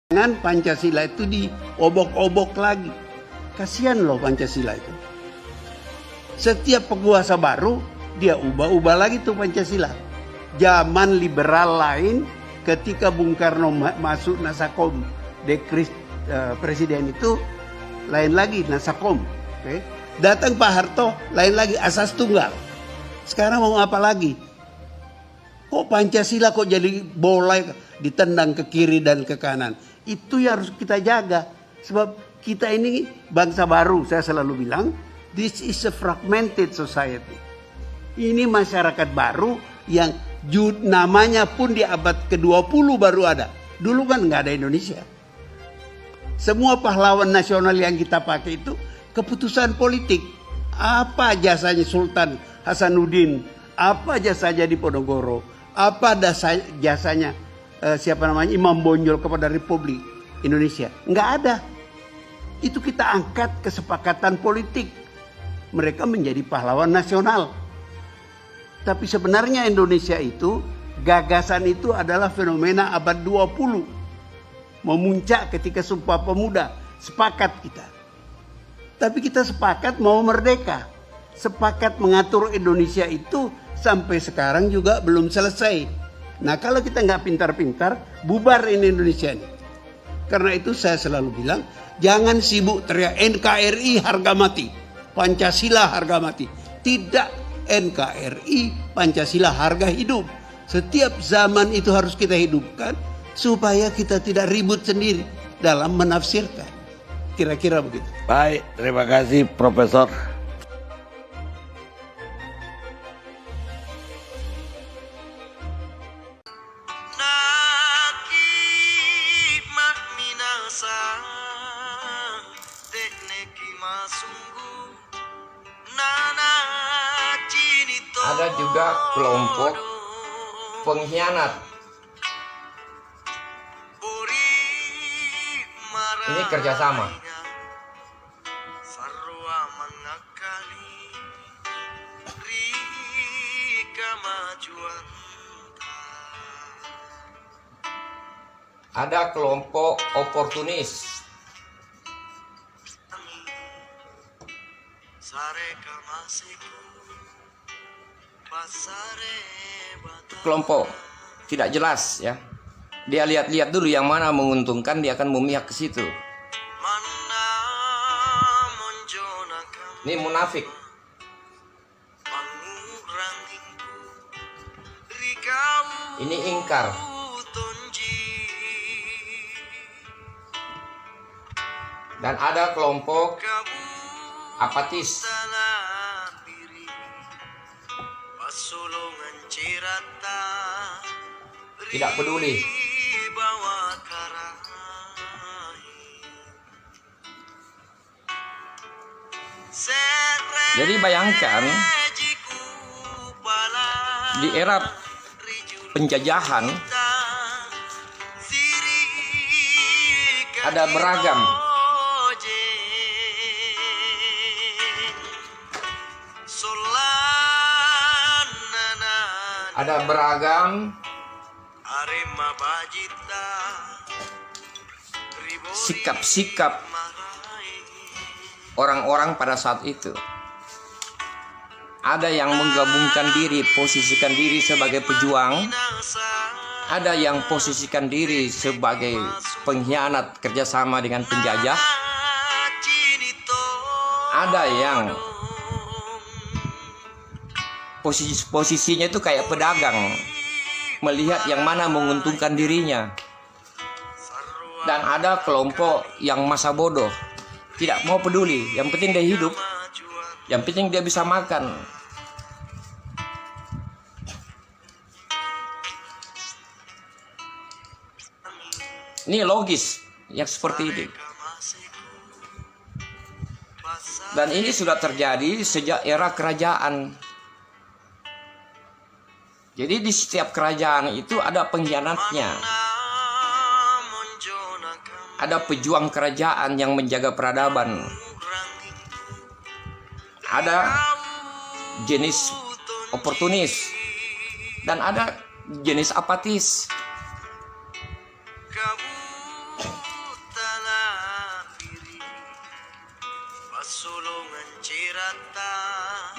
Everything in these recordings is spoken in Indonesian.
Jangan Pancasila itu diobok-obok lagi. Kasihan loh Pancasila itu. Setiap penguasa baru dia ubah-ubah lagi tuh Pancasila. Zaman liberal lain ketika Bung Karno masuk Nasakom dekris presiden itu lain lagi Nasakom. Okay? Datang Pak Harto lain lagi asas tunggal. Sekarang mau apa lagi? Kok Pancasila kok jadi bola ditendang ke kiri dan ke kanan? Itu yang harus kita jaga. Sebab kita ini bangsa baru, saya selalu bilang, this is a fragmented society. Ini masyarakat baru yang namanya pun di abad ke-20 baru ada. Dulu kan nggak ada Indonesia. Semua pahlawan nasional yang kita pakai itu keputusan politik. Apa jasanya Sultan Hasanuddin? Apa jasanya di Ponorogo? Apa jasanya Imam Bonjol kepada Republik Indonesia? Nggak ada. Itu kita angkat kesepakatan politik. Mereka menjadi pahlawan nasional. Tapi sebenarnya Indonesia itu, gagasan itu adalah fenomena abad 20. Memuncak ketika Sumpah Pemuda. Sepakat kita. Tapi kita sepakat mau merdeka. Sepakat mengatur Indonesia itu sampai sekarang juga belum selesai. Nah kalau kita nggak pintar-pintar, bubar ini Indonesia ini. Karena itu saya selalu bilang, jangan sibuk teriak NKRI harga mati, Pancasila harga mati. Tidak, NKRI Pancasila harga hidup. Setiap zaman itu harus kita hidupkan supaya kita tidak ribut sendiri dalam menafsirkan. Kira-kira begitu. Baik, terima kasih Profesor. Ada juga kelompok pengkhianat. Ini kerjasama. Ada kelompok oportunis. Kelompok tidak jelas ya. Dia lihat-lihat dulu yang mana menguntungkan, dia akan memihak ke situ. Ini munafik. Ini ingkar. Dan ada kelompok apatis. Tidak peduli. Jadi bayangkan di era penjajahan ada beragam. Ada beragam sikap-sikap orang-orang pada saat itu. Ada yang menggabungkan diri, posisikan diri sebagai pejuang. Ada yang posisikan diri sebagai pengkhianat kerjasama dengan penjajah. Ada yang posisinya itu kayak pedagang, melihat yang mana menguntungkan dirinya. Dan ada kelompok yang masa bodoh, tidak mau peduli, yang penting dia hidup, yang penting dia bisa makan. Ini logis yang seperti itu. Dan ini sudah terjadi sejak era kerajaan. Jadi di setiap kerajaan itu ada pengkhianatnya. Ada pejuang kerajaan yang menjaga peradaban. Ada jenis oportunis dan ada jenis apatis.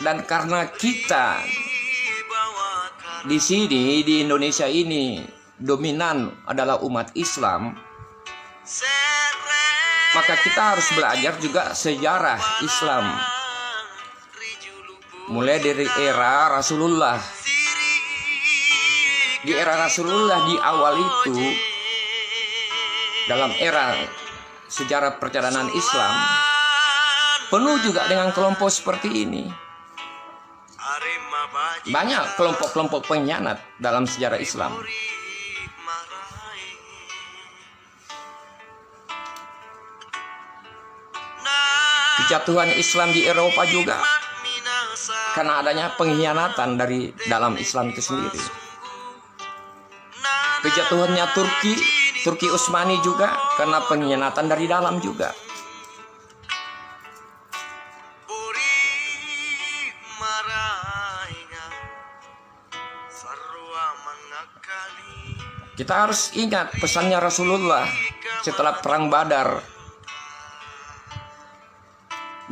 Dan karena kita di sini di Indonesia ini dominan adalah umat Islam, maka kita harus belajar juga sejarah Islam. Mulai dari era Rasulullah. Di era Rasulullah di awal itu, dalam era sejarah perjalanan Islam, penuh juga dengan kelompok seperti ini. Banyak kelompok-kelompok pengkhianat dalam sejarah Islam. Kejatuhan Islam di Eropa juga karena adanya pengkhianatan dari dalam Islam itu sendiri. Kejatuhannya Turki Utsmani juga karena pengkhianatan dari dalam juga. Kita harus ingat pesannya Rasulullah setelah perang Badar.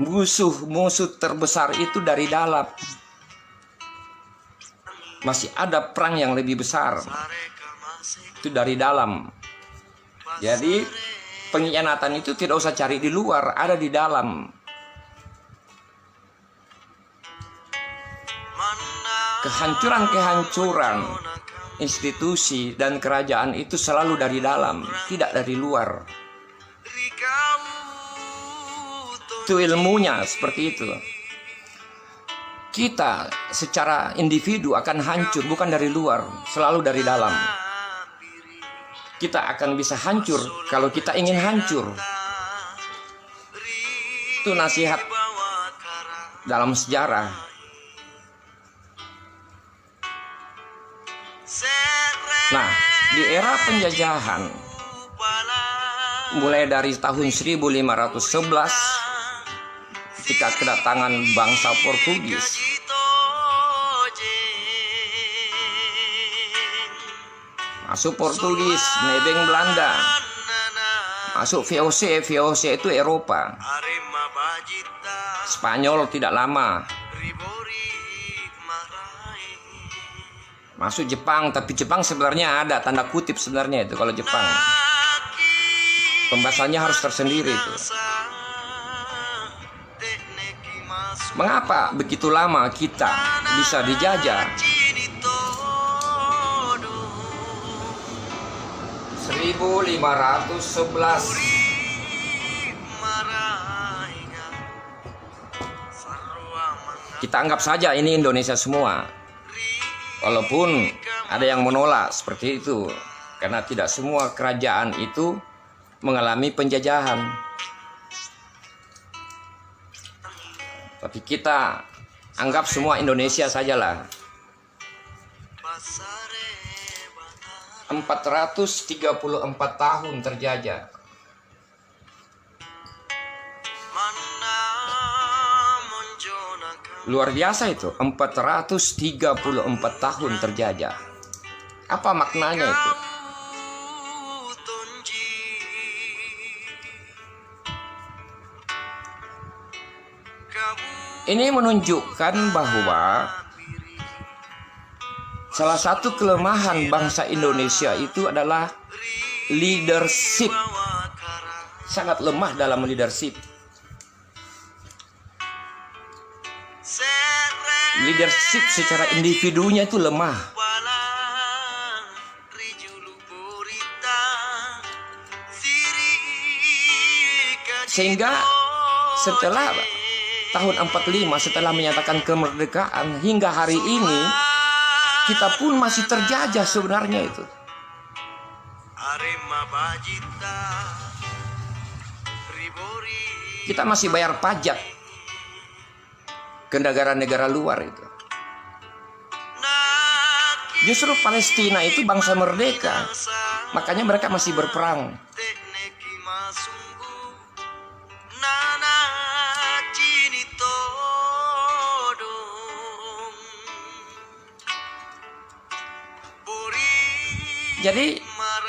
Musuh terbesar itu dari dalam. Masih ada perang yang lebih besar. Itu dari dalam. Jadi pengkhianatan itu tidak usah cari di luar, ada di dalam. Kehancuran institusi dan kerajaan itu selalu dari dalam, tidak dari luar. Itu ilmunya seperti itu. Kita secara individu akan hancur bukan dari luar, selalu dari dalam. Kita akan bisa hancur kalau kita ingin hancur. Itu nasihat dalam sejarah. Nah, di era penjajahan mulai dari tahun 1511 ketika kedatangan bangsa Portugis, masuk Portugis, nebeng Belanda, masuk VOC itu Eropa. Spanyol tidak lama. Masuk Jepang, tapi Jepang sebenarnya ada tanda kutip sebenarnya itu kalau Jepang. Pembahasannya harus tersendiri itu. Mengapa begitu lama kita bisa dijajah? 1511. Kita anggap saja ini Indonesia semua. Walaupun ada yang menolak seperti itu, karena tidak semua kerajaan itu mengalami penjajahan. Tapi kita anggap semua Indonesia sajalah. 434 tahun terjajah. Luar biasa itu, 434 tahun terjajah. Apa maknanya itu? Ini menunjukkan bahwa salah satu kelemahan bangsa Indonesia itu adalah leadership. Sangat lemah dalam leadership. Leadership secara individunya itu lemah. Sehingga setelah tahun 45, setelah menyatakan kemerdekaan hingga hari ini, kita pun masih terjajah sebenarnya itu. Kita masih bayar pajak ke negara-negara luar itu. Justru Palestina itu bangsa merdeka, makanya mereka masih berperang. Jadi,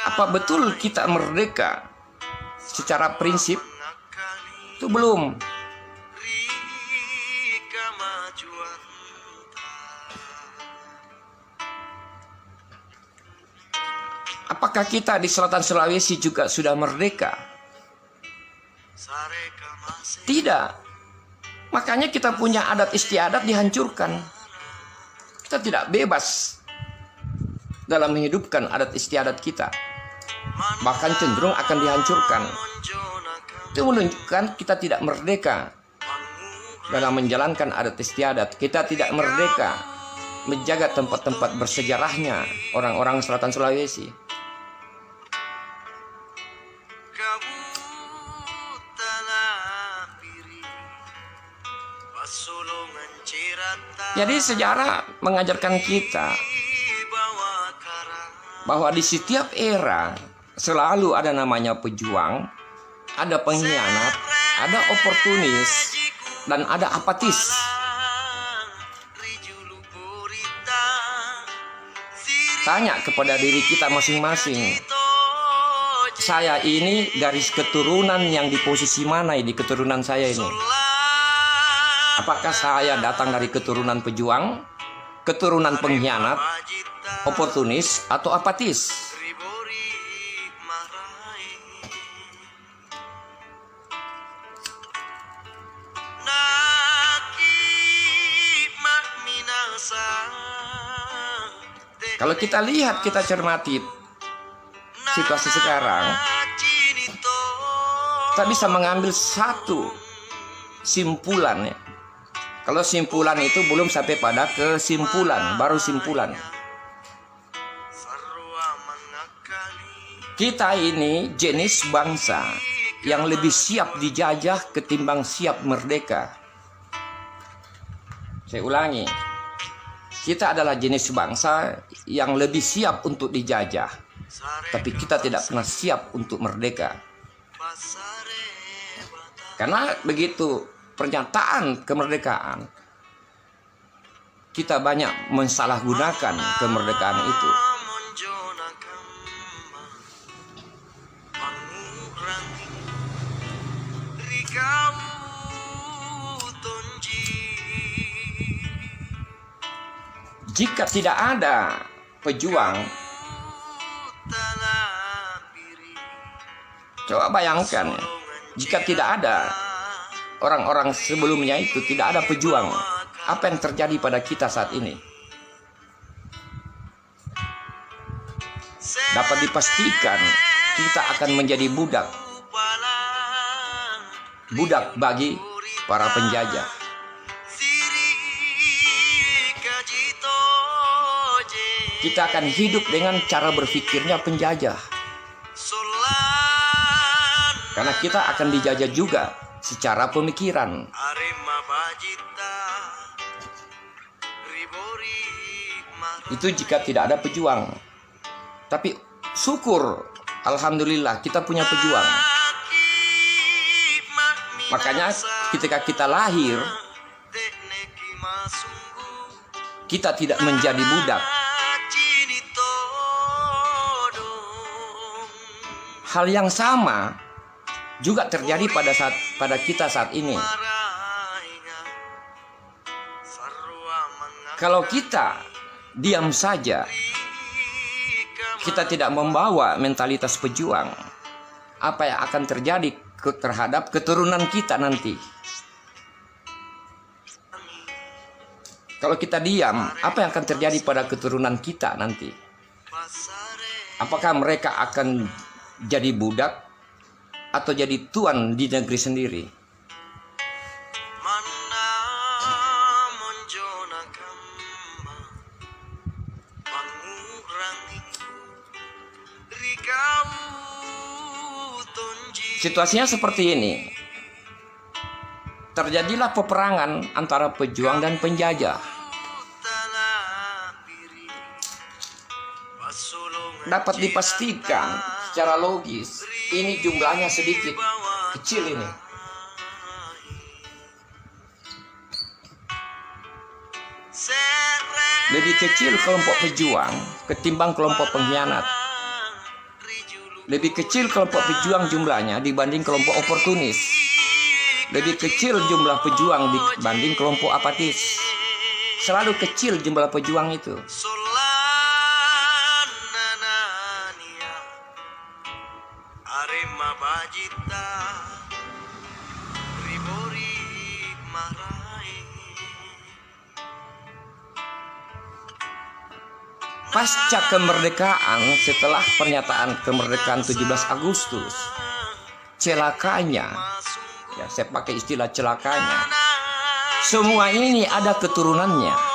apa betul kita merdeka secara prinsip? Itu belum. Apakah kita di selatan Sulawesi juga sudah merdeka? Tidak. Makanya kita punya adat istiadat dihancurkan. Kita tidak bebas dalam menghidupkan adat istiadat kita. Bahkan cenderung akan dihancurkan. Itu menunjukkan kita tidak merdeka dalam menjalankan adat istiadat. Kita tidak merdeka menjaga tempat-tempat bersejarahnya orang-orang selatan Sulawesi. Jadi sejarah mengajarkan kita bahwa di setiap era selalu ada namanya pejuang, ada pengkhianat, ada oportunis, dan ada apatis. Tanya kepada diri kita masing-masing, saya ini garis keturunan yang di posisi mana di keturunan saya ini? Apakah saya datang dari keturunan pejuang, keturunan pengkhianat, oportunis, atau apatis? Kalau kita lihat, kita cermati situasi sekarang, kita bisa mengambil satu simpulan ya. Kalau simpulan itu belum sampai pada kesimpulan, baru simpulan. Kita ini jenis bangsa yang lebih siap dijajah ketimbang siap merdeka. Saya ulangi, kita adalah jenis bangsa yang lebih siap untuk dijajah, tapi kita tidak pernah siap untuk merdeka. Karena begitu pernyataan kemerdekaan, kita banyak mensalahgunakan kemerdekaan itu. Jika tidak ada pejuang, coba bayangkan, jika tidak ada orang-orang sebelumnya itu, tidak ada pejuang, apa yang terjadi pada kita saat ini? Dapat dipastikan kita akan menjadi budak bagi para penjajah. Kita akan hidup dengan cara berpikirnya penjajah. Karena kita akan dijajah juga secara pemikiran. Itu jika tidak ada pejuang. Tapi syukur, alhamdulillah kita punya pejuang. Makanya ketika kita lahir, kita tidak menjadi budak. Hal yang sama juga terjadi pada kita saat ini. Kalau kita diam saja, kita tidak membawa mentalitas pejuang, apa yang akan terjadi terhadap keturunan kita nanti? Kalau kita diam, apa yang akan terjadi pada keturunan kita nanti? Apakah mereka akan jadi budak atau jadi tuan di negeri sendiri? Situasinya seperti ini. Terjadilah peperangan antara pejuang dan penjajah. Dapat dipastikan secara logis, ini jumlahnya sedikit, kecil ini. Lebih kecil kelompok pejuang ketimbang kelompok pengkhianat. Lebih kecil kelompok pejuang jumlahnya dibanding kelompok oportunis. Lebih kecil jumlah pejuang dibanding kelompok apatis. Selalu kecil jumlah pejuang itu. Arema Bajita Ribori Marai. Pasca kemerdekaan, setelah pernyataan kemerdekaan 17 Agustus, celakanya, ya saya pakai istilah celakanya, semua ini ada keturunannya.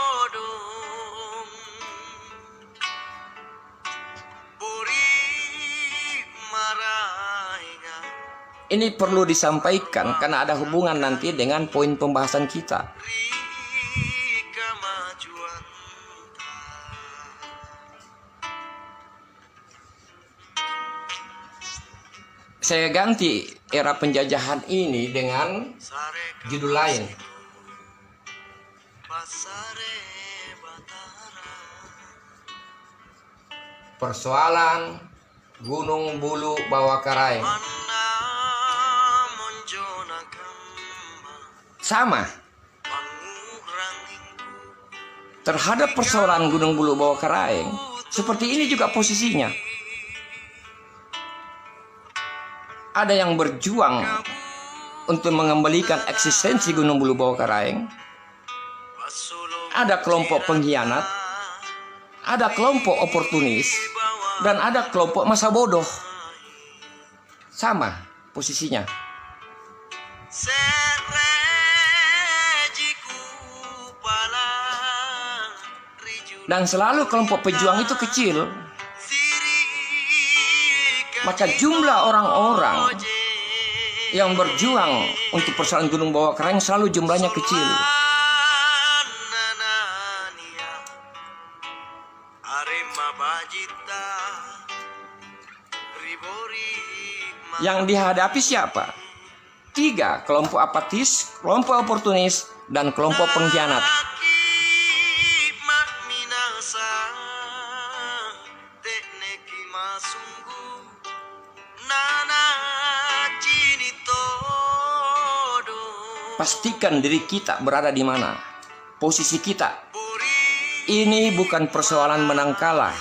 Ini perlu disampaikan karena ada hubungan nanti dengan poin pembahasan kita. Saya ganti era penjajahan ini dengan judul lain. Persoalan Gunung Bulu Bawah Karaeng. Sama. Terhadap persoalan Gunung Bulu Bawah Karaeng, seperti ini juga posisinya. Ada yang berjuang untuk mengembalikan eksistensi Gunung Bulu Bawah Karaeng. Ada kelompok pengkhianat, ada kelompok oportunis, dan ada kelompok masa bodoh. Sama posisinya. Dan selalu kelompok pejuang itu kecil. Maka jumlah orang-orang yang berjuang untuk persoalan Gunung Bawah Karaeng selalu jumlahnya kecil. Yang dihadapi siapa? 3, kelompok apatis, kelompok oportunis, dan kelompok pengkhianat. Pastikan diri kita berada di mana, posisi kita. Ini bukan persoalan menang kalah.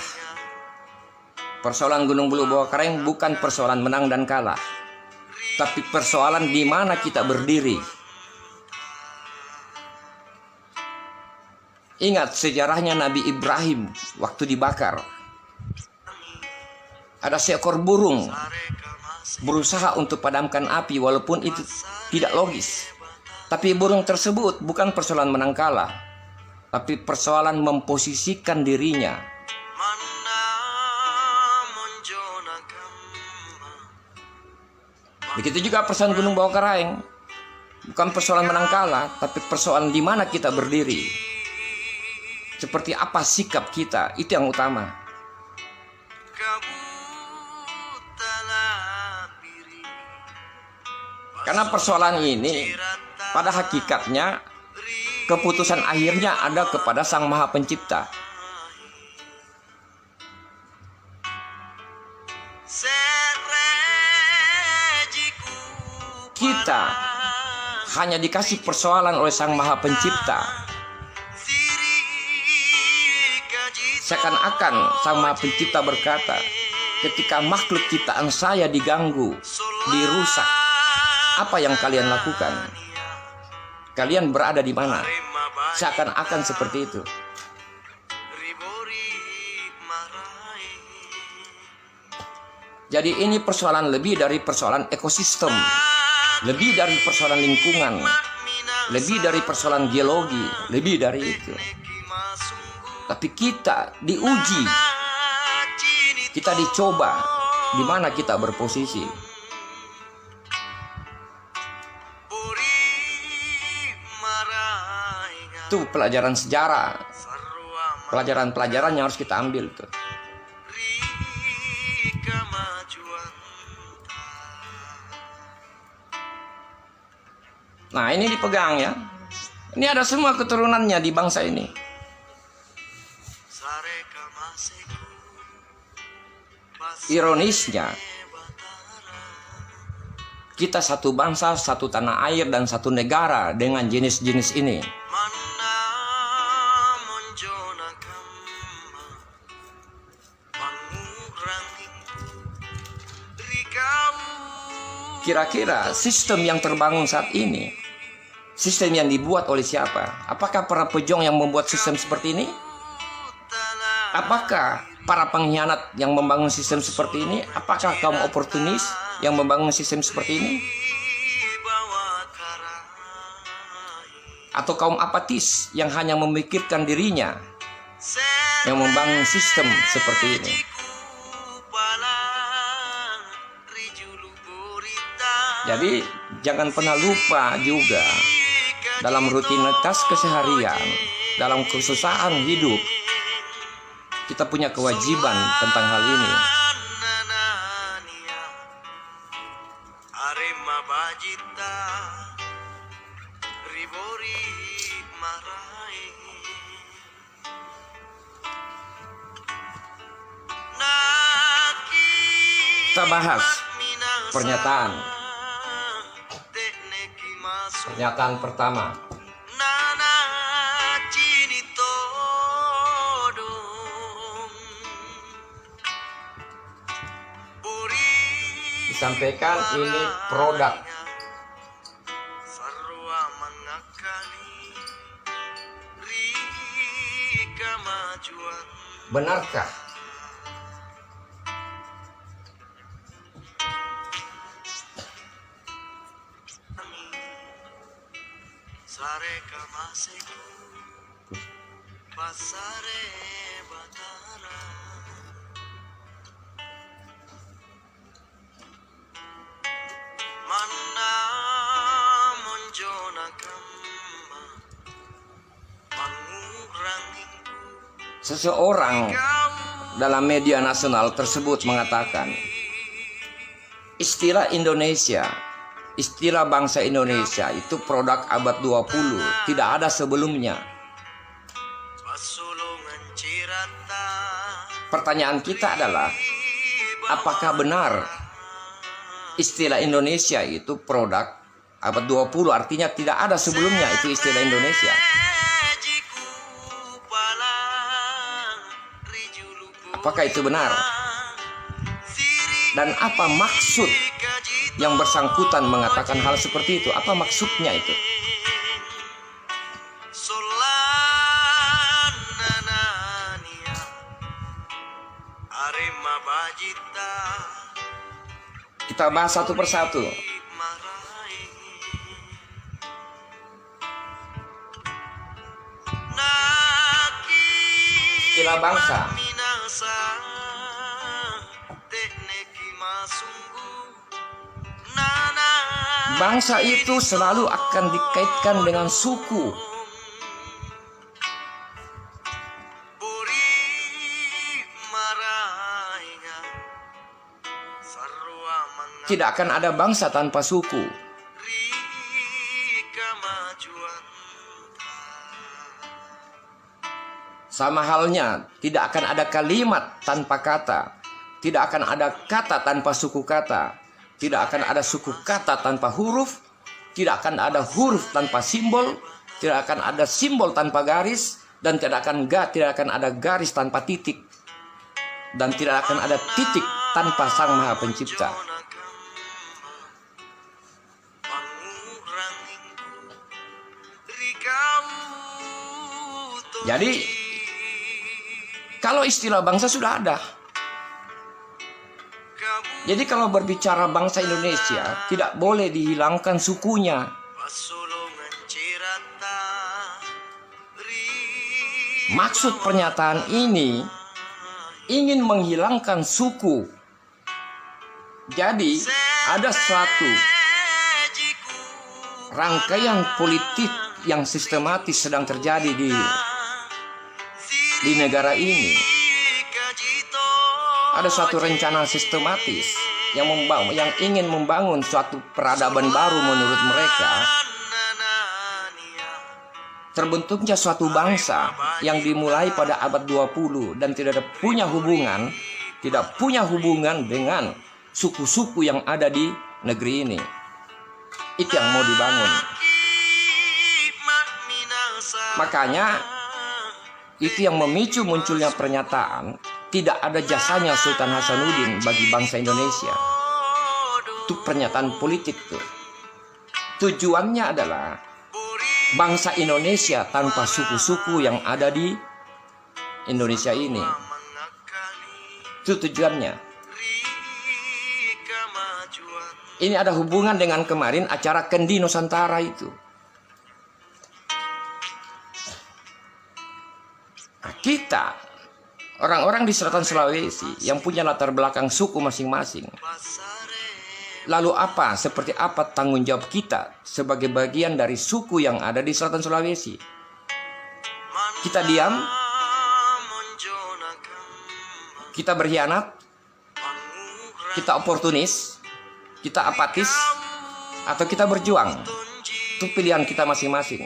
Persoalan Gunung Bulu Bawah Karaeng bukan persoalan menang dan kalah, tapi persoalan di mana kita berdiri. Ingat sejarahnya Nabi Ibrahim waktu dibakar. Ada seekor burung berusaha untuk padamkan api walaupun itu tidak logis. Tapi burung tersebut bukan persoalan menang kalah, tapi persoalan memposisikan dirinya. Begitu juga persoalan Gunung Bawah Karaeng, bukan persoalan menang kalah, tapi persoalan di mana kita berdiri. Seperti apa sikap kita, itu yang utama. Karena persoalan ini pada hakikatnya keputusan akhirnya ada kepada Sang Maha Pencipta. Kita hanya dikasih persoalan oleh Sang Maha Pencipta. Seakan-akan Sang Maha Pencipta berkata, ketika makhluk ciptaan saya diganggu, dirusak, apa yang kalian lakukan? Kalian berada di mana? Seakan-akan seperti itu. Jadi ini persoalan lebih dari persoalan ekosistem, lebih dari persoalan lingkungan, lebih dari persoalan geologi, lebih dari itu. Tapi kita diuji, kita dicoba di mana kita berposisi. Itu pelajaran sejarah, pelajaran-pelajaran yang harus kita ambil tuh. Nah ini dipegang ya. Ini ada semua keturunannya di bangsa ini. Ironisnya, kita satu bangsa, satu tanah air, dan satu negara dengan jenis-jenis ini. Kira-kira sistem yang terbangun saat ini, sistem yang dibuat oleh siapa? Apakah para pejong yang membuat sistem seperti ini? Apakah para pengkhianat yang membangun sistem seperti ini? Apakah kaum oportunis yang membangun sistem seperti ini? Atau kaum apatis yang hanya memikirkan dirinya yang membangun sistem seperti ini? Jadi jangan pernah lupa juga dalam rutinitas keseharian, dalam kesusahan hidup, kita punya kewajiban tentang hal ini. Arema Bajita Ribori Marai Naki Kita bahas Minasa pernyataan Tekneki Masu Pernyataan pertama. Nana Cini Todong Buri Disampaikan ini produk. Sarwa mengakali Rika majuan Benarkah? Sare kamaseku Pasare batara Mana monjona kamba Panguranginku Seseorang dalam media nasional tersebut mengatakan istilah Indonesia, istilah bangsa Indonesia itu produk abad 20, tidak ada sebelumnya. Pasulungan cirata Pertanyaan kita adalah, apakah benar istilah Indonesia itu produk abad 20, artinya tidak ada sebelumnya itu istilah Indonesia? Jiku palang Rijulu Apakah itu benar? Dan apa maksud yang bersangkutan mengatakan hal seperti itu? Apa maksudnya itu? Solananania Arema Bajita Kita bahas satu persatu. Marai Naki Istilah bangsa. Minasa Tekneki Masunggu Nana Bangsa itu selalu akan dikaitkan dengan suku. Buri Marainya Sarwa Mangga Tidak akan ada bangsa tanpa suku. Rika Majuan Sama halnya, tidak akan ada kalimat tanpa kata. Tidak akan ada kata tanpa suku kata. Tidak akan ada suku kata tanpa huruf. Tidak akan ada huruf tanpa simbol. Tidak akan ada simbol tanpa garis. Dan tidak akan ada garis tanpa titik. Dan tidak akan ada titik tanpa Sang Maha Pencipta. Jadi, kalau istilah bangsa sudah ada. Jadi kalau berbicara bangsa Indonesia, tidak boleh dihilangkan sukunya. Maksud pernyataan ini ingin menghilangkan suku. Jadi ada suatu rangkaian politik yang sistematis sedang terjadi di negara ini. Ada suatu rencana sistematis yang ingin membangun suatu peradaban baru menurut mereka. Terbentuknya suatu bangsa yang dimulai pada abad 20 dan tidak punya hubungan dengan suku-suku yang ada di negeri ini. Itu yang mau dibangun. Makanya itu yang memicu munculnya pernyataan tidak ada jasanya Sultan Hasanuddin bagi bangsa Indonesia. Itu pernyataan politik tuh. Tujuannya adalah bangsa Indonesia tanpa suku-suku yang ada di Indonesia ini. Itu tujuannya. Ini ada hubungan dengan kemarin acara Kendi Nusantara itu. Nah, kita, orang-orang di selatan Sulawesi yang punya latar belakang suku masing-masing. Lalu apa, seperti apa tanggung jawab kita sebagai bagian dari suku yang ada di selatan Sulawesi? Kita diam? Kita berkhianat? Kita oportunis? Kita apatis? Atau kita berjuang? Itu pilihan kita masing-masing.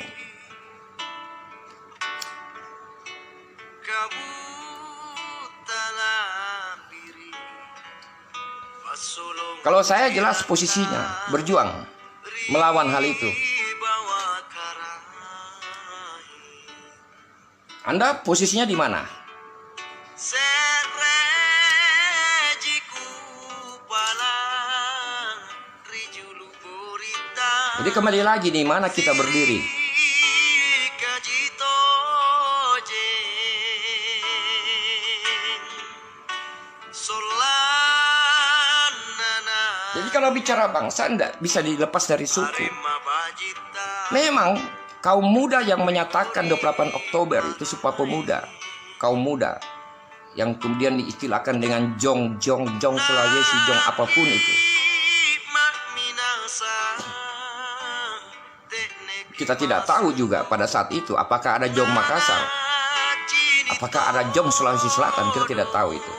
Kalau saya jelas posisinya, berjuang, melawan hal itu. Anda posisinya di mana? Jadi kembali lagi di mana kita berdiri. Jadi kalau bicara bangsa tidak bisa dilepas dari suku. Memang kaum muda yang menyatakan 28 Oktober itu Sumpah Pemuda. Kaum muda yang kemudian diistilahkan dengan Jong Sulawesi, Jong apapun itu. Kita tidak tahu juga pada saat itu apakah ada Jong Makassar, apakah ada Jong Sulawesi Selatan, kita tidak tahu itu.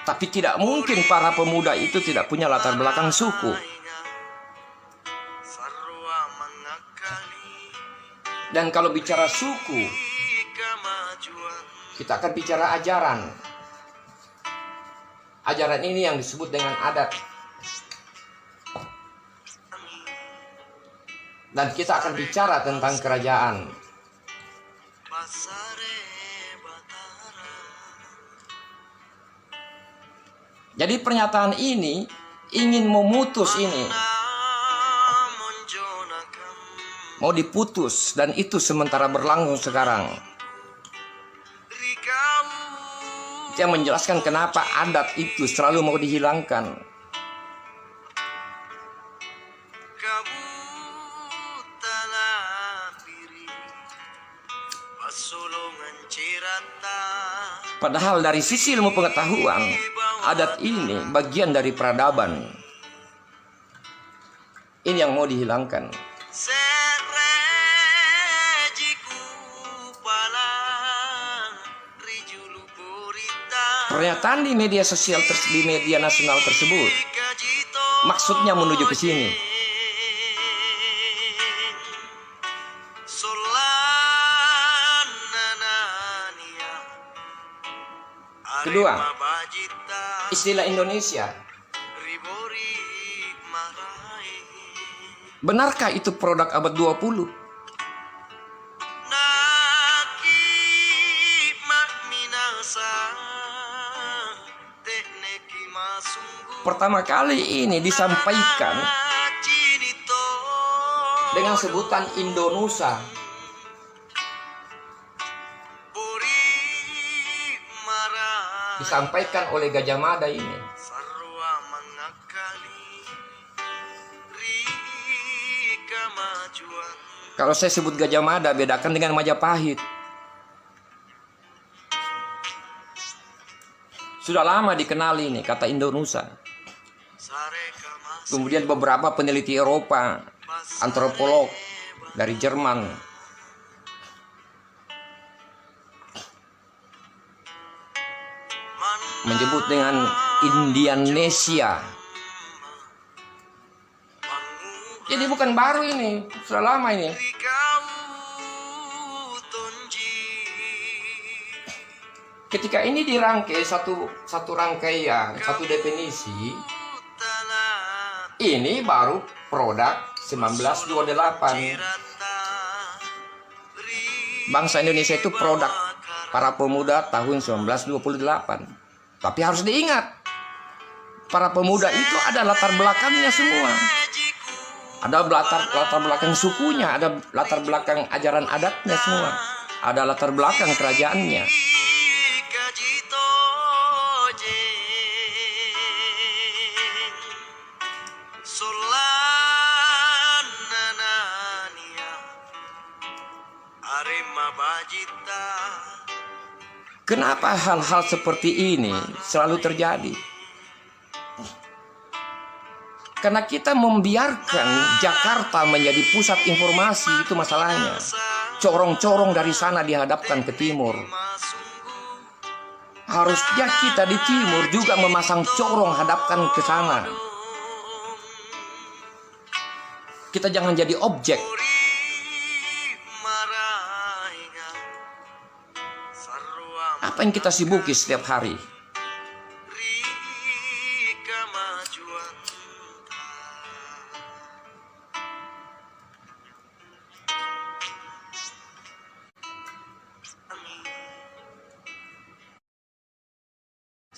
Tapi tidak mungkin para pemuda itu tidak punya latar belakang suku. Dan kalau bicara suku, kita akan bicara ajaran. Ajaran ini yang disebut dengan adat. Dan kita akan bicara tentang kerajaan. Jadi pernyataan ini ingin memutus ini. Mau diputus, dan itu sementara berlangsung sekarang. Itu yang menjelaskan kenapa adat itu selalu mau dihilangkan. Padahal dari sisi ilmu pengetahuan, adat ini bagian dari peradaban. Ini yang mau dihilangkan. Pernyataan di media sosial, di media nasional tersebut, maksudnya menuju ke sini. Kedua, istilah Indonesia. Benarkah itu produk abad 20? Pertama kali ini disampaikan dengan sebutan Indonusa. Disampaikan oleh Gajah Mada ini. Kalau saya sebut Gajah Mada, bedakan dengan Majapahit. Sudah lama dikenali ini kata Indonusa. Kemudian beberapa peneliti Eropa, antropolog dari Jerman, menyebut dengan Indianesia. Jadi bukan baru ini, sudah lama ini. Ketika ini dirangkai satu rangkaian, satu definisi, ini baru produk 1928. Bangsa Indonesia itu produk para pemuda tahun 1928. Tapi harus diingat, para pemuda itu ada latar belakangnya semua. Ada latar belakang sukunya, ada latar belakang ajaran adatnya semua. Ada latar belakang kerajaannya. Kenapa hal-hal seperti ini selalu terjadi? Karena kita membiarkan Jakarta menjadi pusat informasi, itu masalahnya. Corong-corong dari sana dihadapkan ke timur. Harusnya kita di timur juga memasang corong hadapkan ke sana. Kita jangan jadi objek. Apa yang kita sibuki setiap hari?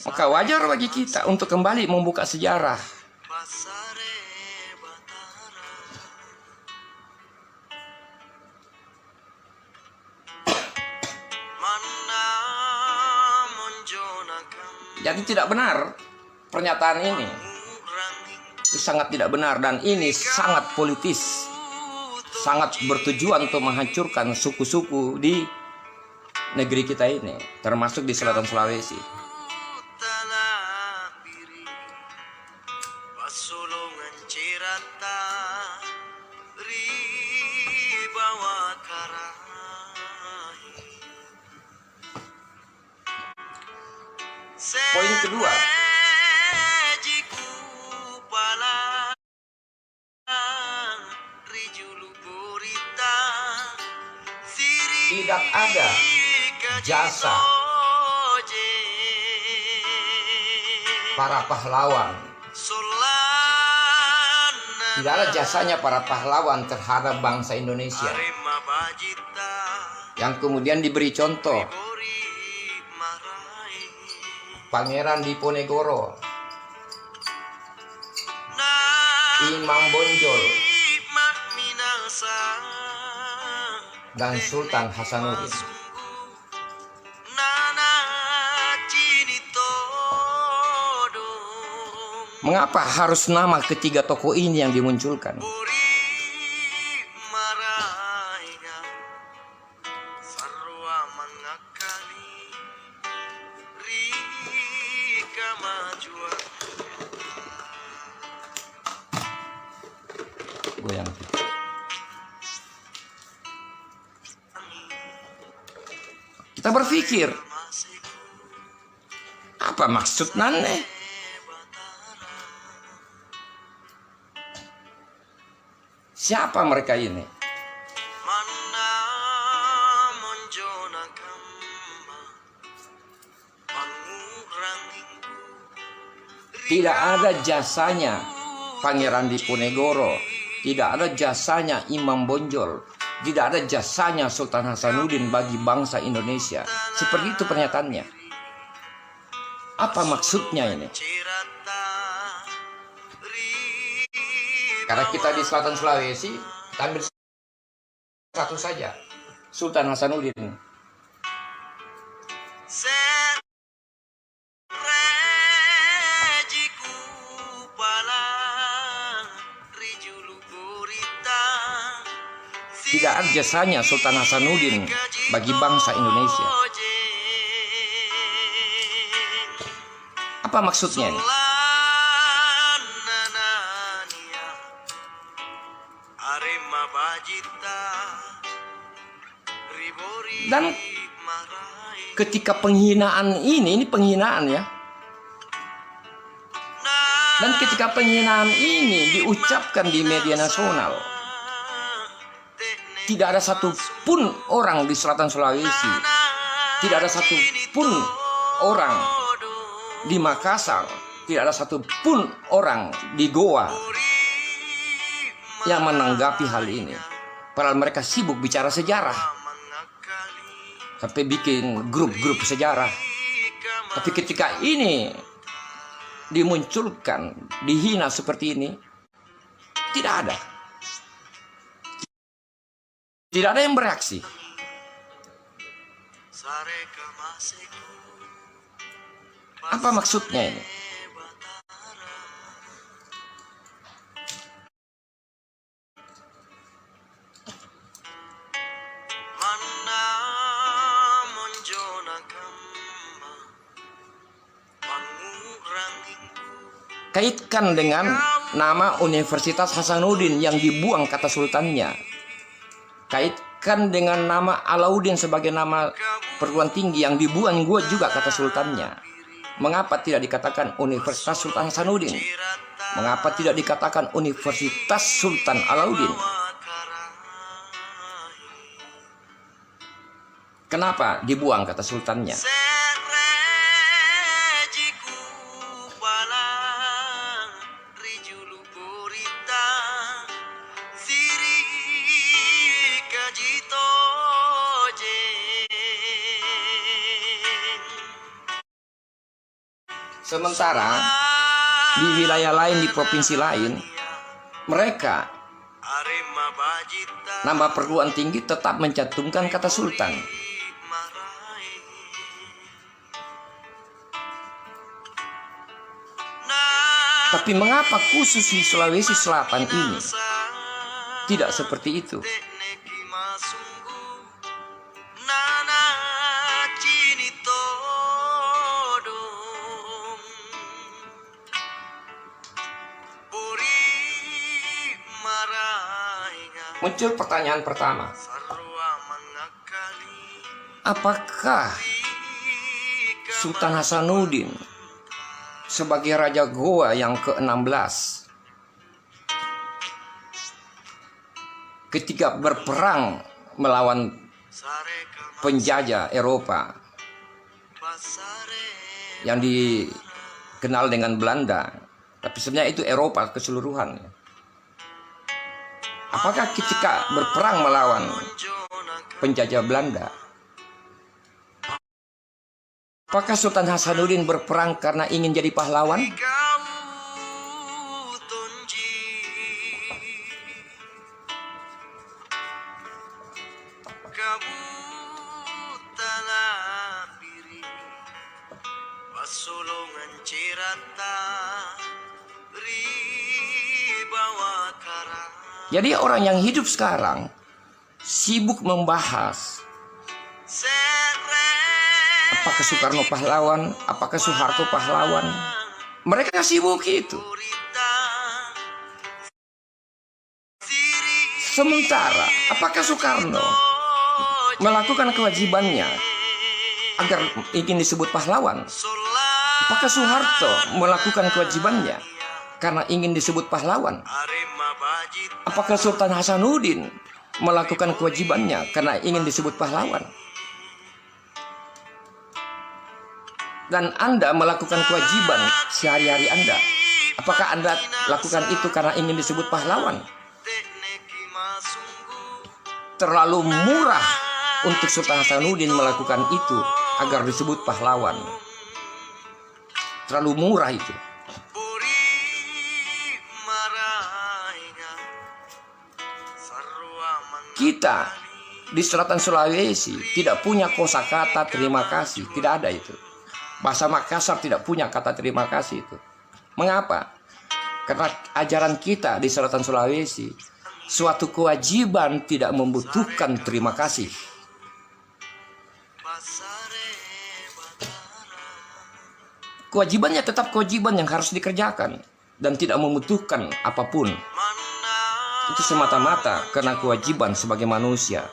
Maka wajar bagi kita untuk kembali membuka sejarah. Jadi tidak benar pernyataan ini. Itu sangat tidak benar dan ini sangat politis. Sangat bertujuan untuk menghancurkan suku-suku di negeri kita ini, termasuk di selatan Sulawesi. Poin kedua, tidak ada jasa para pahlawan. Tidak ada jasanya para pahlawan terhadap bangsa Indonesia yang kemudian diberi contoh. Pangeran Diponegoro, Imam Bonjol, dan Sultan Hasanuddin. Mengapa harus nama ketiga tokoh ini yang dimunculkan? Goyang. Kita berpikir, apa maksud nane? Siapa mereka ini? Tidak ada jasanya Pangeran Diponegoro, tidak ada jasanya Imam Bonjol, tidak ada jasanya Sultan Hasanuddin bagi bangsa Indonesia. Seperti itu pernyataannya. Apa maksudnya ini? Karena kita di selatan Sulawesi, kita ambil satu saja, Sultan Hasanuddin. Tidak ada jasanya Sultan Hasanuddin bagi bangsa Indonesia. Apa maksudnya ini? Dan ketika penghinaan ini penghinaan ya. Dan ketika penghinaan ini diucapkan di media nasional, tidak ada satupun orang di selatan Sulawesi, tidak ada satupun orang di Makassar, tidak ada satupun orang di Goa yang menanggapi hal ini. Padahal mereka sibuk bicara sejarah, sampai bikin grup-grup sejarah. Tapi ketika ini dimunculkan, dihina seperti ini? Tidak ada. Tidak ada yang bereaksi. Sareka maseku Apa maksudnya ini? Mana monjona kamba panguranginku Kaitkan dengan nama Universitas Hasanuddin yang dibuang kata sultannya. Kaitkan dengan nama Alauddin sebagai nama perguruan tinggi yang dibuang juga kata sultannya. Mengapa tidak dikatakan Universitas Sultan Hasanuddin? Mengapa tidak dikatakan Universitas Sultan Alauddin? Kenapa dibuang kata sultannya? Serejiku palang rijulu burita siri kajito Sementara di wilayah lain, di provinsi lain, mereka Arema bajita nama perguruan tinggi tetap mencantumkan kata sultan. marai Tapi mengapa khusus di Sulawesi Selatan ini tidak seperti itu? Neki masunggu nana cini todong Puri marainga Muncul pertanyaan pertama, sarua mengakali apakah Sultan Hasanuddin sebagai Raja Goa yang ke-16 ketika berperang melawan sareka penjajah Eropa pasare yang dikenal dengan Belanda, tapi sebenarnya itu Eropa keseluruhan. Apakah ketika berperang melawan penjajah Belanda, apakah Sultan Hasanuddin berperang karena ingin jadi pahlawan? kau tonji kamu talapiri pasolongan cirata ribawa kara Jadi orang yang hidup sekarang sibuk membahas apakah Soekarno pahlawan, apakah Soeharto pahlawan. Mereka sibuk itu. Sementara apakah Soekarno melakukan kewajibannya agar ingin disebut pahlawan? Apakah Soeharto melakukan kewajibannya karena ingin disebut pahlawan? Apakah Sultan Hasanuddin melakukan kewajibannya karena ingin disebut pahlawan? Dan Anda melakukan kewajiban sehari-hari Anda, apakah Anda lakukan itu karena ingin disebut pahlawan? Terlalu murah untuk Sultan Hasanuddin melakukan itu agar disebut pahlawan. Terlalu murah itu. Kita di selatan Sulawesi tidak punya kosakata terima kasih, tidak ada itu. Bahasa Makassar tidak punya kata terima kasih itu. Mengapa? Karena ajaran kita di selatan Sulawesi, suatu kewajiban tidak membutuhkan terima kasih. Kewajibannya tetap kewajiban yang harus dikerjakan dan tidak membutuhkan apapun. Itu semata-mata karena kewajiban sebagai manusia,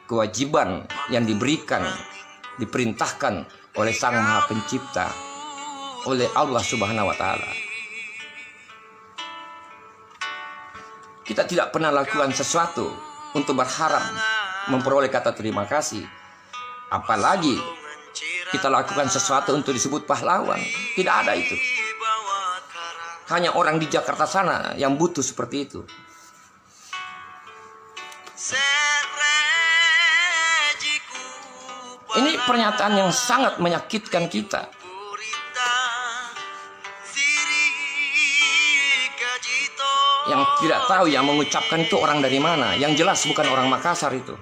kewajiban yang diberikan, diperintahkan oleh Sang Maha Pencipta, oleh Allah Subhanahu wa Ta'ala. Kita tidak pernah lakukan sesuatu untuk berharap memperoleh kata terima kasih, apalagi kita lakukan sesuatu untuk disebut pahlawan. Tidak ada itu. Hanya orang di Jakarta sana yang butuh seperti itu. Ini pernyataan yang sangat menyakitkan kita. Yang tidak tahu yang mengucapkan itu orang dari mana. Yang jelas bukan orang Makassar itu.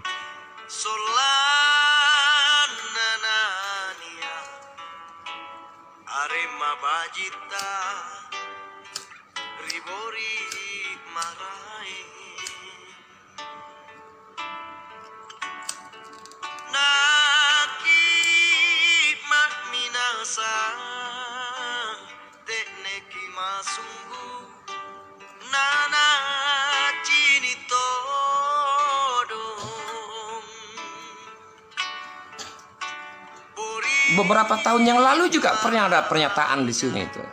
Solananania Arema Bajita Ribori Marai Naki Mak Minasa Tekneki Masunggu Nana Cini Todong Beberapa tahun yang lalu juga pernah ada pernyataan di sini itu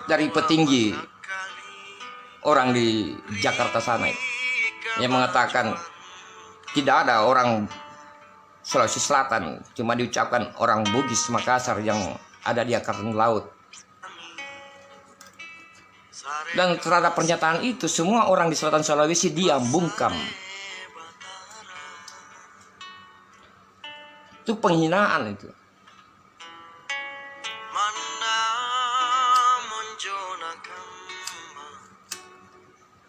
dari petinggi orang di Jakarta sana itu, yang mengatakan tidak ada orang Sulawesi Selatan, cuma diucapkan orang Bugis Makassar yang ada di Angkatan Laut. Dan terhadap pernyataan itu semua orang di Selatan Sulawesi diam bungkam. Itu penghinaan itu. Mana monjona kamba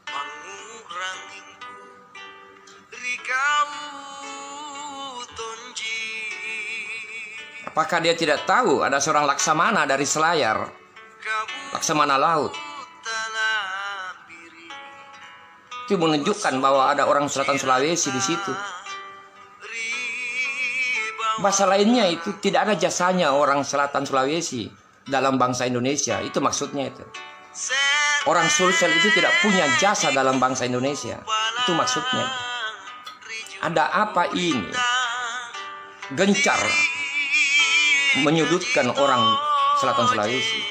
Manguranginku Rikau tonji Apakah dia tidak tahu ada seorang Laksamana dari Selayar, Laksamana Laut? Talapiri Itu menunjukkan bahwa ada orang Selatan Sulawesi di situ. Bahasa lainnya itu tidak ada jasanya orang Selatan Sulawesi dalam bangsa Indonesia. Itu maksudnya itu. Orang Sulsel itu tidak punya jasa dalam bangsa Indonesia. Itu maksudnya. Ada apa ini? Gencar menyudutkan orang Selatan Sulawesi.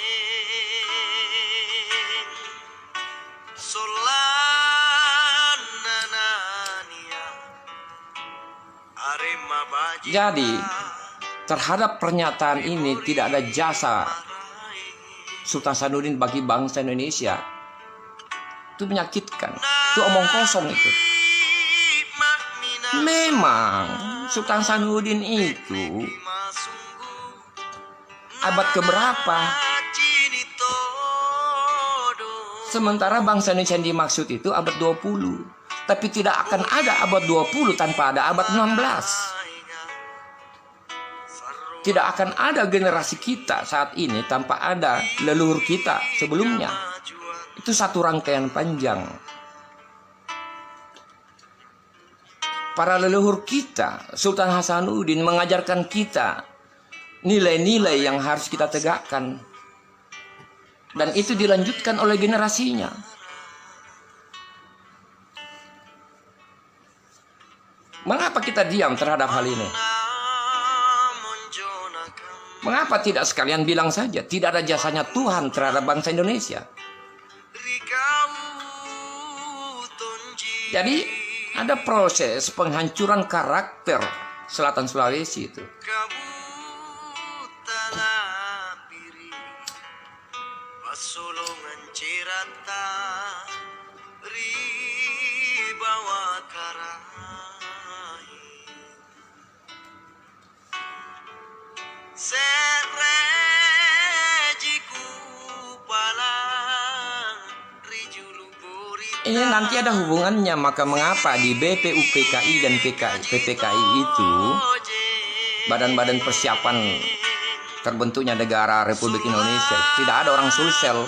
Solananania Arema Bajita Jadi terhadap pernyataan ini tidak ada jasa Sultan Hasanuddin bagi bangsa Indonesia. Itu menyakitkan. Itu omong kosong itu. Memang Sultan Hasanuddin itu abad keberapa? Sementara bangsa Indonesia yang dimaksud itu abad 20. Tapi tidak akan ada abad 20 tanpa ada abad 16. Tidak akan ada generasi kita saat ini tanpa ada leluhur kita sebelumnya. Itu satu rangkaian panjang. Para leluhur kita, Sultan Hasanuddin mengajarkan kita nilai-nilai yang harus kita tegakkan. Dan itu dilanjutkan oleh generasinya. Mengapa kita diam terhadap hal ini? Mengapa tidak sekalian bilang saja tidak ada jasanya Tuhan terhadap bangsa Indonesia? Jadi ada proses penghancuran karakter Selatan Sulawesi itu. Pasulungan cirata ribawa karai serejiku palang rijulu burita. Ini nanti ada hubungannya, maka mengapa di BPUPKI dan PPKI itu badan-badan persiapan terbentuknya negara Republik Indonesia tidak ada orang Sulsel.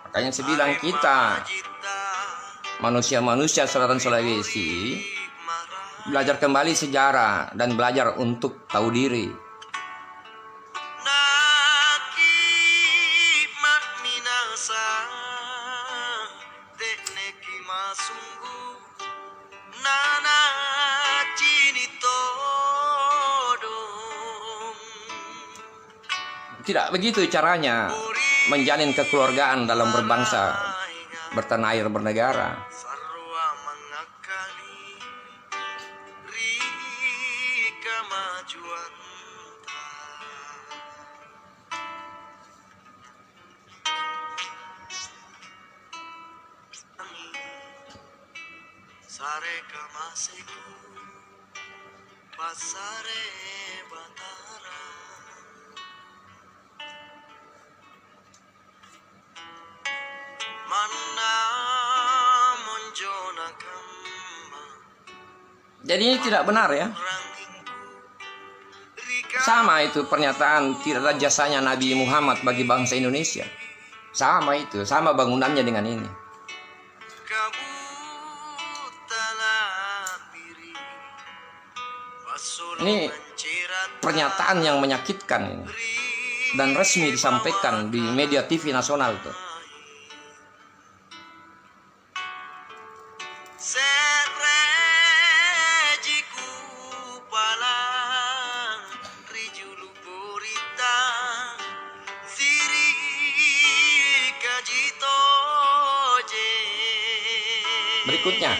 Makanya saya bilang kita manusia-manusia Selatan Sulawesi belajar kembali sejarah dan belajar untuk tahu diri. Tidak begitu caranya menjalin kekeluargaan dalam berbangsa, bertanah air, bernegara. Sarwa mengakali kemajuan sare kamaseku pasare batara Jadi ini tidak benar ya. Sama itu pernyataan tidak ada jasanya Nabi Muhammad bagi bangsa Indonesia. Sama itu, sama bangunannya dengan ini. Ini pernyataan yang menyakitkan ini. Dan resmi disampaikan di media TV nasional itu. Berikutnya,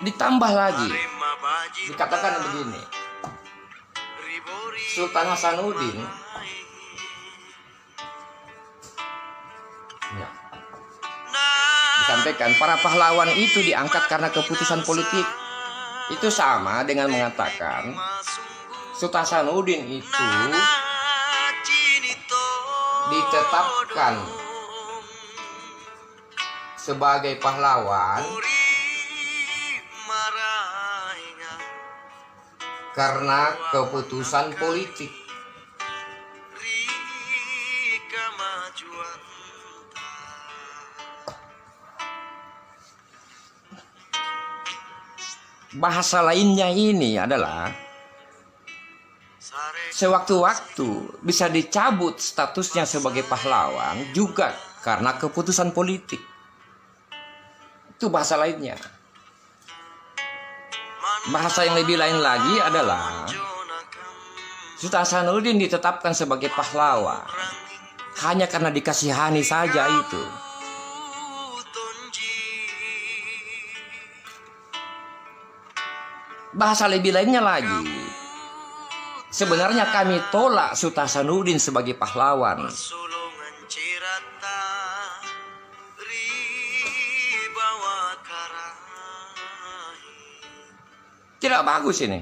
ditambah lagi, dikatakan begini, Sultan Hasanuddin ya, disampaikan para pahlawan itu diangkat karena keputusan politik. Itu sama dengan mengatakan Sultan Hasanuddin itu ditetapkan sebagai pahlawan karena keputusan politik. Bahasa lainnya ini adalah sewaktu-waktu bisa dicabut statusnya sebagai pahlawan juga karena keputusan politik. Itu bahasa lainnya. Bahasa yang lebih lain lagi adalah Sultan Hasanuddin ditetapkan sebagai pahlawan hanya karena dikasihani saja itu. Bahasa lebih lainnya lagi, sebenarnya kami tolak Sultan Hasanuddin sebagai pahlawan. Tidak bagus ini.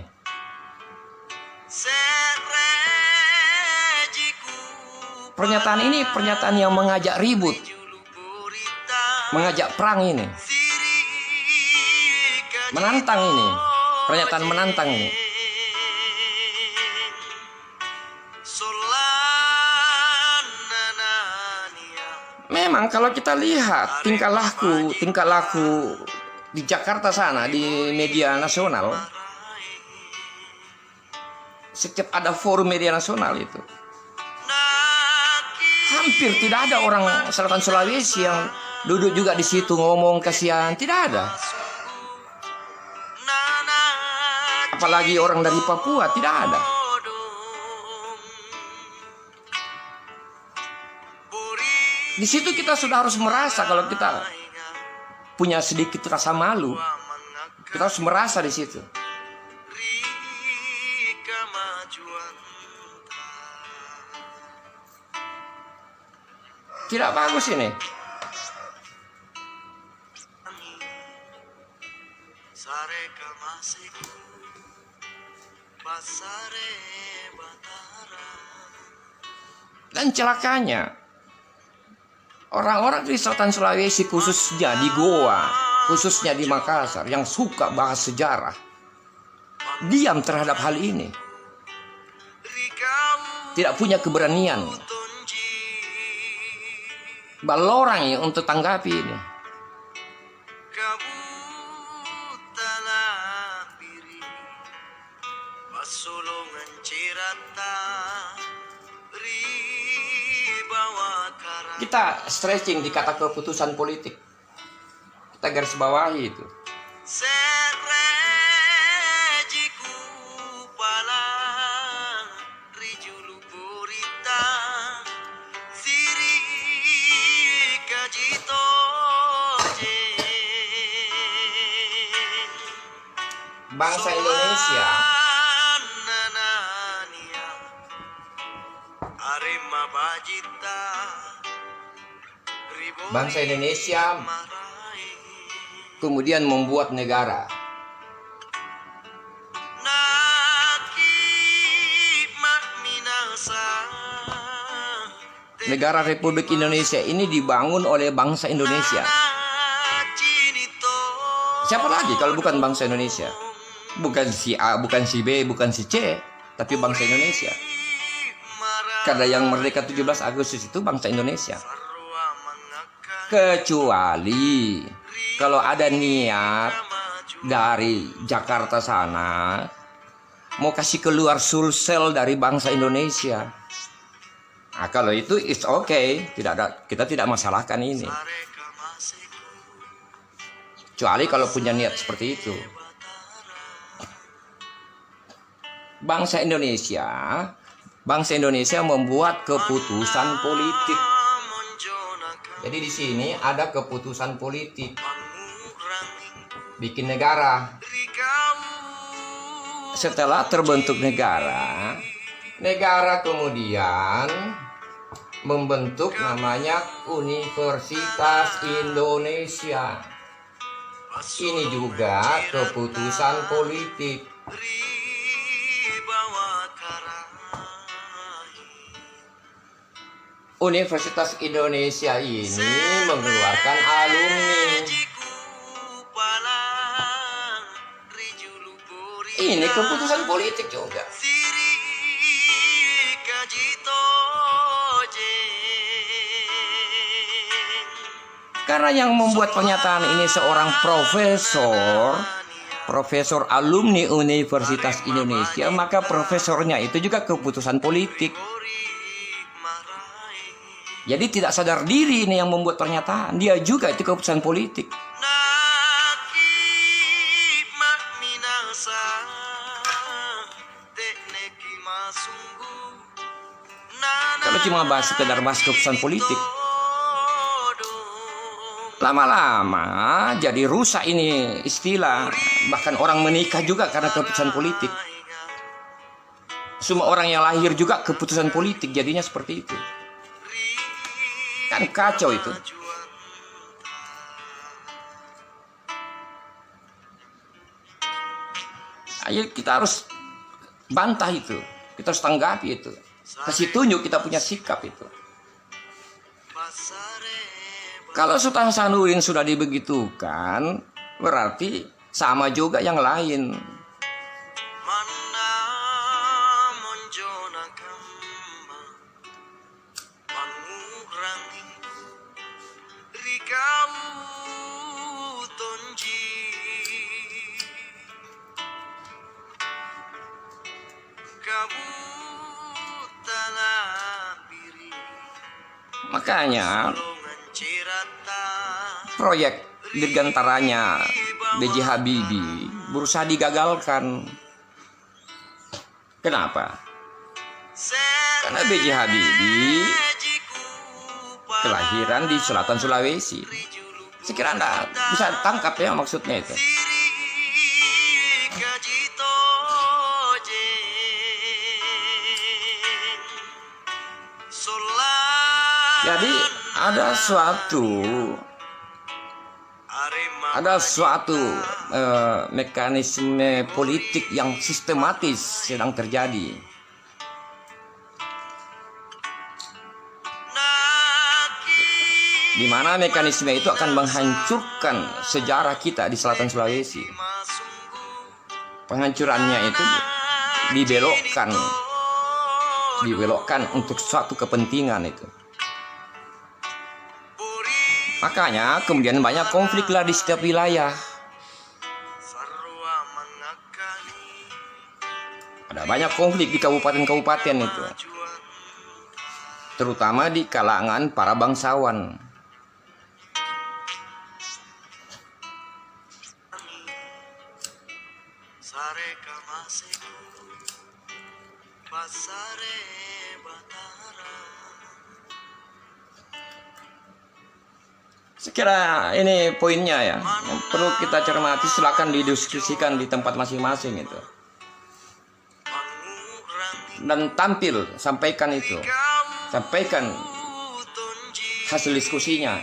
Pernyataan ini pernyataan yang mengajak ribut, mengajak perang ini. Menantang ini, pernyataan menantang ini. Memang kalau kita lihat tingkah laku di Jakarta sana, di media nasional, setiap ada forum media nasional itu, hampir tidak ada orang Selatan Sulawesi yang duduk juga di situ ngomong kasihan, tidak ada. Apalagi orang dari Papua, tidak ada. Di situ kita sudah harus merasa kalau kita punya sedikit rasa malu, kita harus merasa di situ. Tidak bagus ini. Dan celakanya, orang-orang di Selatan Sulawesi, khususnya di Goa, khususnya di Makassar, yang suka bahas sejarah, diam terhadap hal ini. Tidak punya keberanian balorang untuk tanggapi ini. Kita stretching di kata keputusan politik. Kita garis bawahi itu. Bangsa Indonesia kemudian membuat negara. negara Republik Indonesia ini dibangun oleh bangsa Indonesia. Siapa lagi kalau bukan bangsa Indonesia? Bukan si A, bukan si B, bukan si C, tapi bangsa Indonesia. Karena yang merdeka 17 Agustus itu bangsa Indonesia. Kecuali kalau ada niat dari Jakarta sana mau kasih keluar Sulsel dari bangsa Indonesia. Nah, kalau itu it's okay, kita tidak masalahkan ini. Kecuali kalau punya niat seperti itu. Bangsa Indonesia membuat keputusan politik. Jadi di sini ada keputusan politik. Bikin negara. Setelah terbentuk negara kemudian membentuk namanya Universitas Indonesia. Ini juga keputusan politik. Universitas Indonesia ini mengeluarkan alumni. Ini keputusan politik juga. Karena yang membuat pernyataan ini seorang profesor alumni Universitas Indonesia, maka profesornya itu juga keputusan politik. Jadi tidak sadar diri ini yang membuat pernyataan, dia juga itu keputusan politik. Kalau cuma sekedar bahas keputusan politik, lama-lama jadi rusak ini istilah. Bahkan orang menikah juga karena keputusan politik. Semua orang yang lahir juga keputusan politik, jadinya seperti itu. Kan kacau itu. Ayo kita harus bantah itu. Kita harus tanggapi itu. Kasih tunjuk kita punya sikap itu. Kalau Sultan Hasanuddin sudah dibegitukan, berarti sama juga yang lain. Makanya proyek dirgantaranya B.J. Habibie berusaha digagalkan. Kenapa? Karena B.J. Habibie kelahiran di selatan Sulawesi. Sekira Anda bisa tangkap ya maksudnya itu. Jadi ada suatu mekanisme politik yang sistematis sedang terjadi. Di mana mekanisme itu akan menghancurkan sejarah kita di selatan Sulawesi. Penghancurannya itu dibelokkan untuk suatu kepentingan itu. Makanya kemudian banyak konflik lah di setiap wilayah. Ada banyak konflik di kabupaten-kabupaten itu. Terutama di kalangan para bangsawan. Sekira ini poinnya ya, yang perlu kita cermati. Silakan didiskusikan di tempat masing-masing itu. Dan sampaikan itu. Sampaikan hasil diskusinya.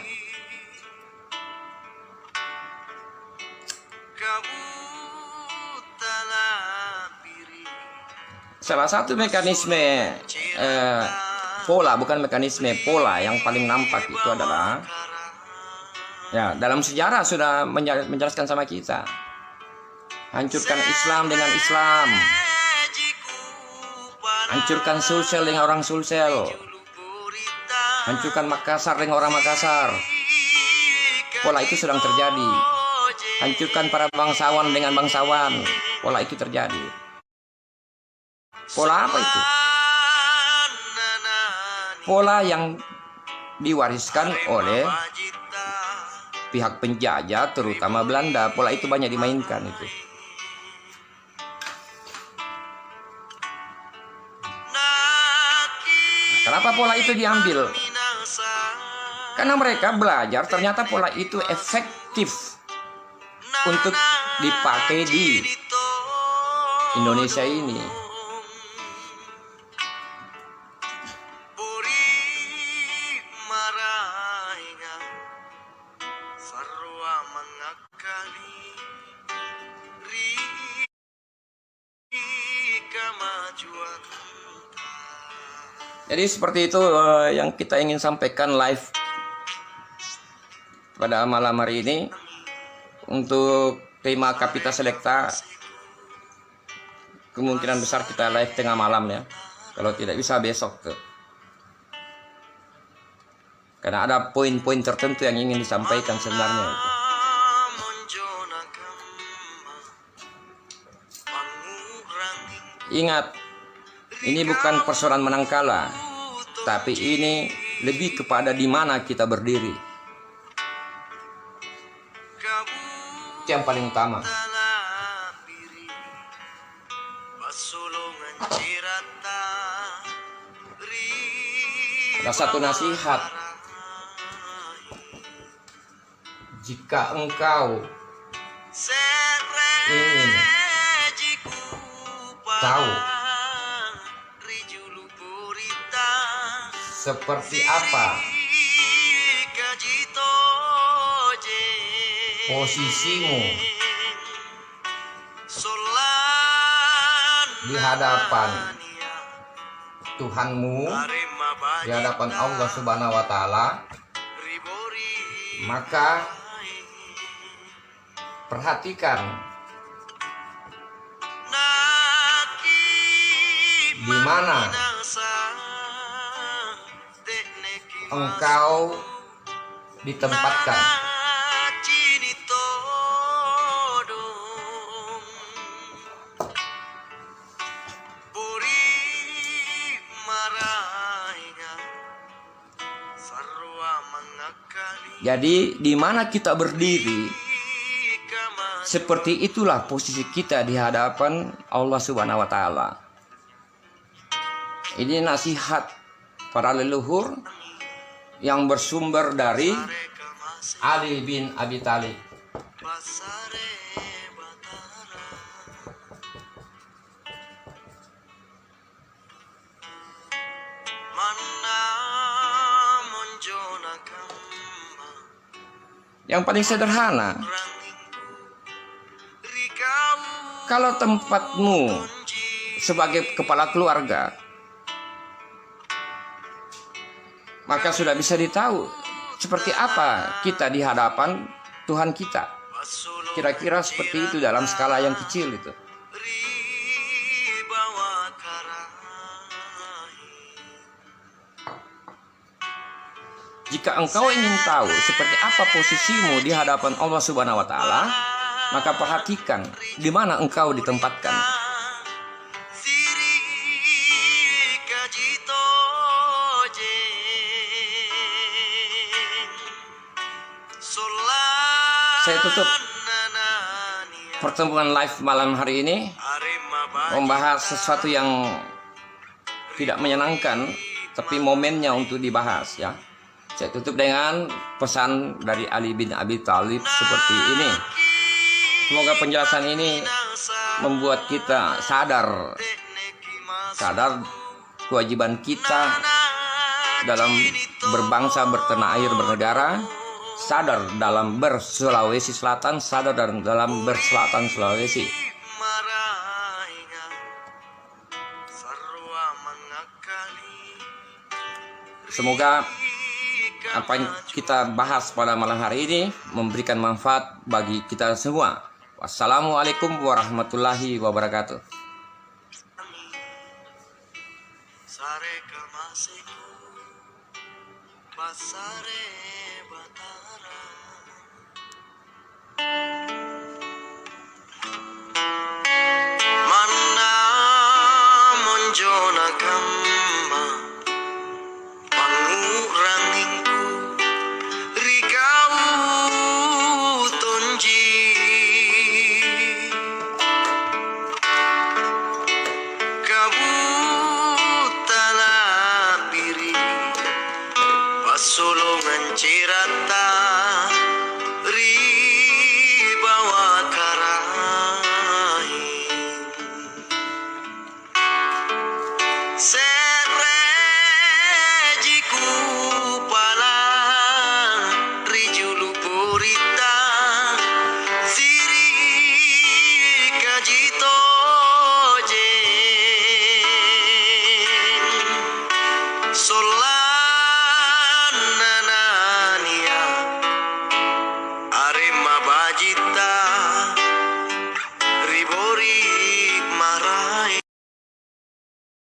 Salah satu mekanisme pola, bukan mekanisme, pola yang paling nampak itu adalah, ya, dalam sejarah sudah menjelaskan sama kita. Hancurkan Islam dengan Islam, hancurkan Sulsel dengan orang Sulsel, hancurkan Makassar dengan orang Makassar. Pola itu sedang terjadi. Hancurkan para bangsawan dengan bangsawan. Pola itu terjadi. Pola apa itu? Pola yang diwariskan oleh pihak penjajah, terutama Belanda. Pola itu banyak dimainkan itu. Kenapa pola itu diambil? Karena mereka belajar ternyata pola itu efektif untuk dipakai di Indonesia ini. Jadi seperti itu yang kita ingin sampaikan live pada malam hari ini untuk tema Kapita Selecta. Kemungkinan besar kita live tengah malam ya, kalau tidak bisa besok tuh. Karena ada poin-poin tertentu yang ingin disampaikan sebenarnya itu. Ingat, ini bukan persoalan menang kalah, tapi ini lebih kepada di mana kita berdiri. Itu yang paling utama. Ada satu nasihat. Jika engkau ingin tahu seperti apa posisimu di hadapan Tuhanmu, di hadapan Allah Subhanahu wa Ta'ala, maka perhatikan di mana engkau ditempatkan. Jadi di mana kita berdiri, seperti itulah posisi kita di hadapan Allah Subhanahu wa Ta'ala. Ini nasihat para leluhur yang bersumber dari Ali bin Abi Thalib. Yang paling sederhana, kalau tempatmu sebagai kepala keluarga, maka sudah bisa ditahu seperti apa kita di hadapan Tuhan kita. Kira-kira seperti itu dalam skala yang kecil itu. Jika engkau ingin tahu seperti apa posisimu di hadapan Allah Subhanahu wa Ta'ala, maka perhatikan di mana engkau ditempatkan. Saya tutup pertemuan live malam hari ini membahas sesuatu yang tidak menyenangkan, tapi momennya untuk dibahas ya. Saya tutup dengan pesan dari Ali bin Abi Thalib seperti ini. Semoga penjelasan ini membuat kita sadar kewajiban kita dalam berbangsa, bertanah air, bernegara, sadar dalam berSulawesi Selatan, sadar dalam berselatan Sulawesi. Semoga apa yang kita bahas pada malam hari ini memberikan manfaat bagi kita semua. Wassalamualaikum warahmatullahi wabarakatuh. Sare kamaseku Basare batara Manna monjona kamba Panguranginku Rikau tonji Kabutana piri Pasulungan cirata